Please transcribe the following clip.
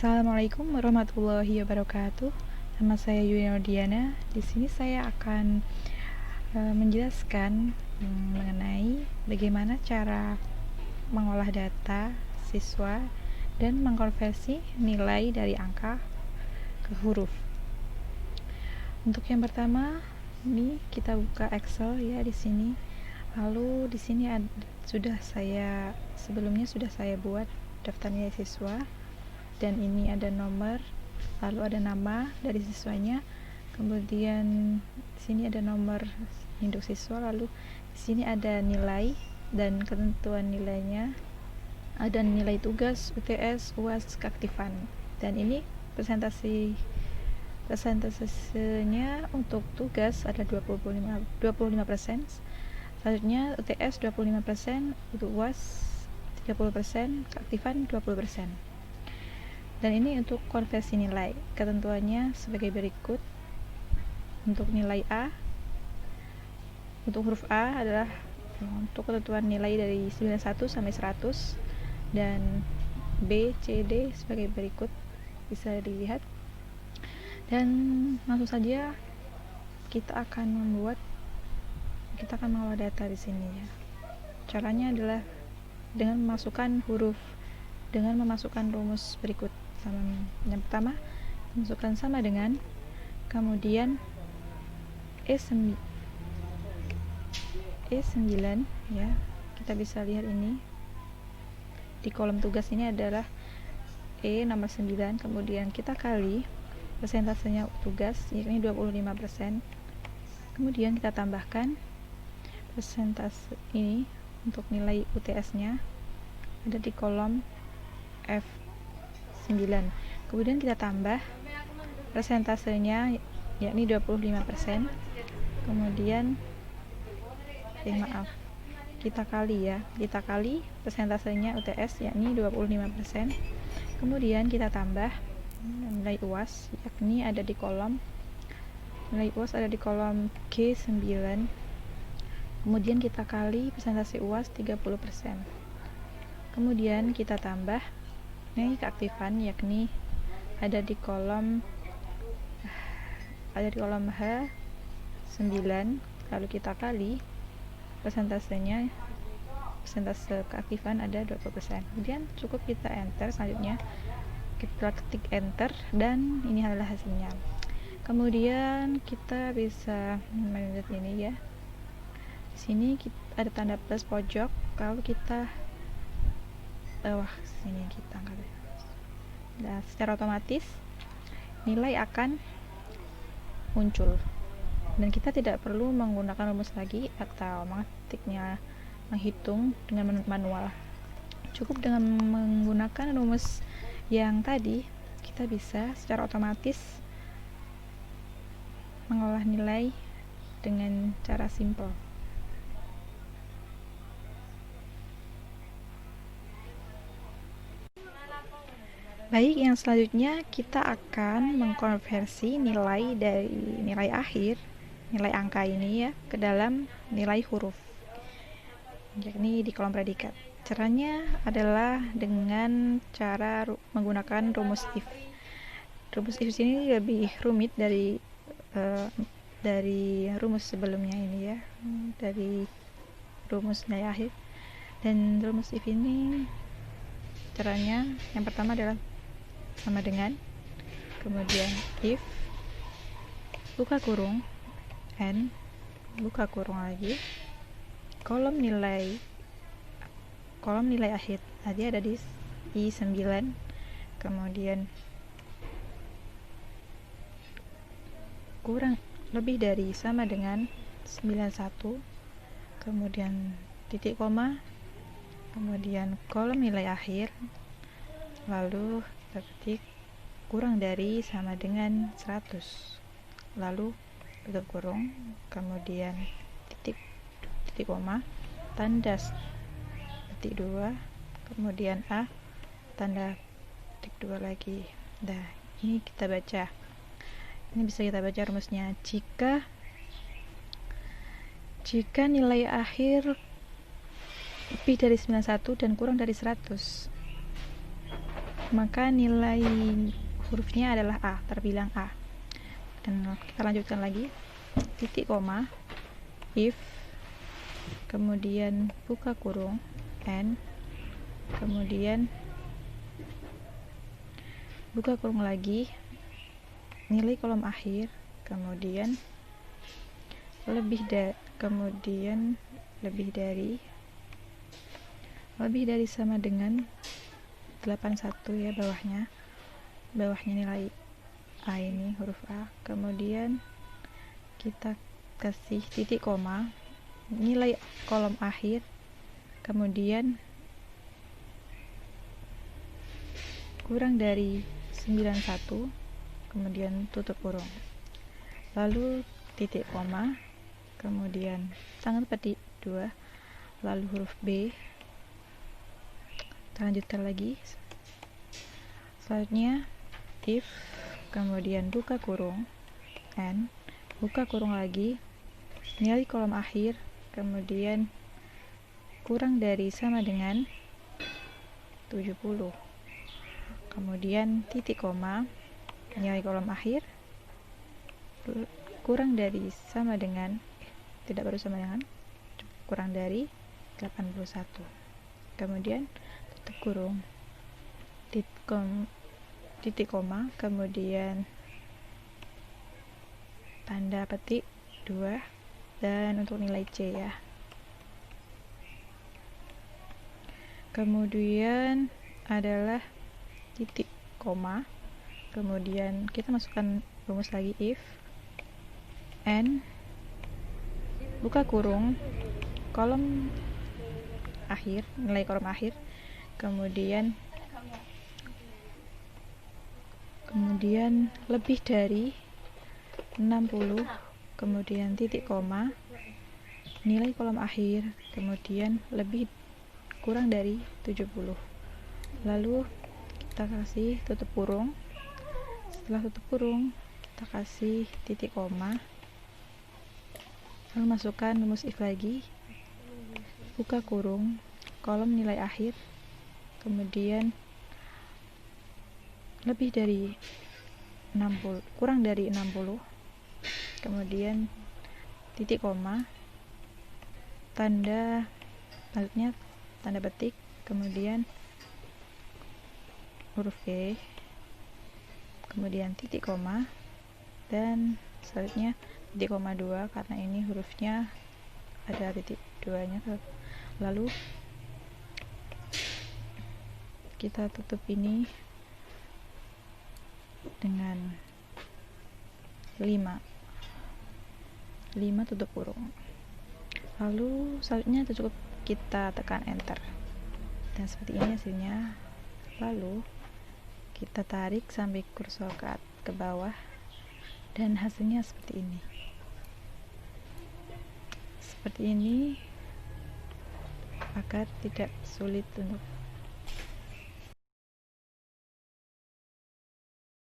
Assalamualaikum warahmatullahi wabarakatuh. Nama saya Yuni Nordiana. Di sini saya akan menjelaskan mengenai bagaimana cara mengolah data siswa dan mengkonversi nilai dari angka ke huruf. Untuk yang pertama, ini kita buka Excel ya di sini. Lalu di sini sebelumnya sudah saya buat daftar nilai siswa. Dan ini ada nomor, lalu ada nama dari siswanya, kemudian di sini ada nomor induk siswa, lalu di sini ada nilai dan ketentuan nilainya, ada nilai tugas, UTS, UAS, keaktifan. Dan ini persentasenya untuk tugas ada 25%, selanjutnya UTS 25%, untuk UAS 30%, keaktifan 20%. Dan ini untuk konversi nilai. Ketentuannya sebagai berikut. Untuk nilai A, untuk huruf A adalah untuk ketentuan nilai dari 91 sampai 100, dan B, C, D sebagai berikut, bisa dilihat. Dan langsung saja kita akan mengolah data di sini ya. Caranya adalah dengan memasukkan rumus berikut. Yang pertama, masukkan sama dengan, kemudian E9 ya. Kita bisa lihat ini di kolom tugas ini adalah E nomor 9, kemudian kita kali persentasenya tugas, yakni 25%. Kemudian kita tambahkan persentase ini untuk nilai UTS-nya ada di kolom F9. Kemudian kita tambah persentasenya, yakni 25%. Kemudian kita kali persentasenya UTS, yakni 25%. Kemudian kita tambah nilai UAS, yakni ada di kolom G9. Kemudian kita kali persentase UAS 30%. Kemudian kita tambah ini keaktifan, yakni ada di kolom H9, lalu kita kali persentase keaktifan ada 20%. Kemudian cukup kita enter. Selanjutnya kita ketik enter dan ini adalah hasilnya. Kemudian kita bisa melihat ini ya. Di sini ada tanda plus pojok. Kalau kita sini kita angkat. Nah, secara otomatis nilai akan muncul dan kita tidak perlu menggunakan rumus lagi atau menghitung dengan manual. Cukup dengan menggunakan rumus yang tadi, kita bisa secara otomatis mengolah nilai dengan cara simple. Baik, yang selanjutnya kita akan mengkonversi nilai dari nilai akhir, nilai angka ini ya, ke dalam nilai huruf, yakni di kolom predikat. Caranya adalah dengan cara menggunakan rumus if. Rumus if ini lebih rumit dari rumus sebelumnya ini ya, dari rumus nilai akhir. Dan rumus if ini caranya yang pertama adalah sama dengan, kemudian if buka kurung n buka kurung lagi, kolom nilai akhir tadi ada di I9, kemudian kurang lebih dari sama dengan 91, kemudian titik koma, kemudian kolom nilai akhir, lalu ketik kurang dari sama dengan 100, lalu tutup kurung, kemudian titik koma, tanda titik 2, kemudian A, tanda titik 2 lagi. Nah, ini kita baca. Ini bisa kita baca rumusnya. Jika nilai akhir lebih dari 91 dan kurang dari 100, maka nilai hurufnya adalah A, terbilang A. Dan kita lanjutkan lagi, titik koma, if, kemudian buka kurung, and, kemudian buka kurung lagi, nilai kolom akhir, kemudian lebih dari sama dengan 81 ya, bawahnya nilai A ini, huruf A. Kemudian kita kasih titik koma, nilai kolom akhir, kemudian kurang dari 91, kemudian tutup kurung, lalu titik koma, kemudian tanggal petik 2, lalu huruf B. Kita lanjutkan lagi, selanjutnya if, kemudian buka kurung, and, buka kurung lagi, nilai kolom akhir, kemudian kurang dari sama dengan 70, kemudian titik koma, nilai kolom akhir, kurang dari sama dengan kurang dari 81, kemudian tutup kurung, titik koma, kemudian tanda petik 2, dan untuk nilai C ya. Kemudian adalah titik koma, kemudian kita masukkan rumus lagi, if, and, buka kurung, kolom akhir, nilai kolom akhir, kemudian lebih dari 60, kemudian titik koma, nilai kolom akhir, kemudian kurang dari 70, lalu kita kasih tutup kurung. Setelah tutup kurung, kita kasih titik koma, lalu masukkan rumus if lagi, buka kurung, kolom nilai akhir, kemudian kurang dari 60, kemudian titik koma, selanjutnya tanda petik, kemudian huruf E, kemudian titik koma, dan selanjutnya titik koma 2 karena ini hurufnya ada titik 2 nya, lalu kita tutup ini dengan 5 tutup kurung, lalu selanjutnya cukup kita tekan enter, dan seperti ini hasilnya. Lalu kita tarik sampai kursor ke bawah, dan hasilnya seperti ini agar tidak sulit untuk